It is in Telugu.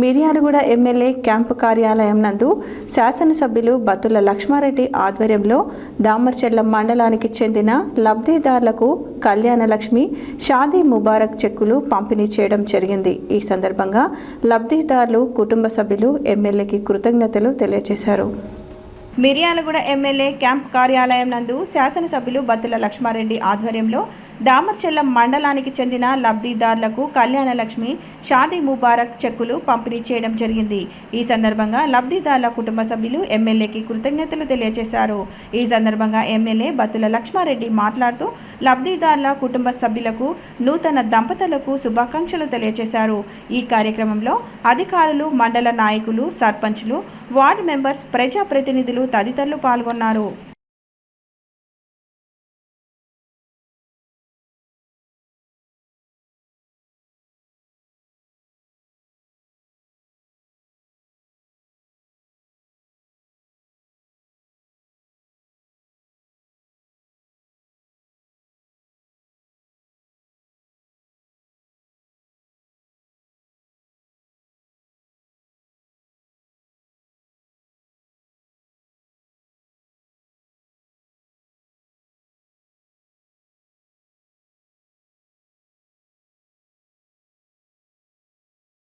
మిర్యాలగూడ ఎమ్మెల్యే క్యాంపు కార్యాలయం నందు శాసనసభ్యులు బత్తుల లక్ష్మారెడ్డి ఆధ్వర్యంలో దామర్చెర్ల మండలానికి చెందిన లబ్ధిదారులకు కళ్యాణలక్ష్మి షాదీ ముబారక్ చెక్కులు పంపిణీ చేయడం జరిగింది. ఈ సందర్భంగా లబ్ధిదారులు కుటుంబ సభ్యులు ఎమ్మెల్యేకి కృతజ్ఞతలు తెలియజేశారు. మిర్యాలగూడ ఎమ్మెల్యే క్యాంప్ కార్యాలయం నందు శాసనసభ్యులు బత్తుల లక్ష్మారెడ్డి ఆధ్వర్యంలో దామర్చెర్ల మండలానికి చెందిన లబ్ధిదారులకు కళ్యాణలక్ష్మి షాదీ ముబారక్ చెక్కులు పంపిణీ చేయడం జరిగింది. ఈ సందర్భంగా లబ్ధిదారుల కుటుంబ సభ్యులు ఎమ్మెల్యేకి కృతజ్ఞతలు తెలియజేశారు. ఈ సందర్భంగా ఎమ్మెల్యే బత్తుల లక్ష్మారెడ్డి మాట్లాడుతూ లబ్ధిదారుల కుటుంబ సభ్యులకు నూతన దంపతులకు శుభాకాంక్షలు తెలియజేశారు. ఈ కార్యక్రమంలో అధికారులు, మండల నాయకులు, సర్పంచ్లు, వార్డు మెంబర్స్, ప్రజాప్రతినిధులు తదితరులు పాల్గొన్నారు.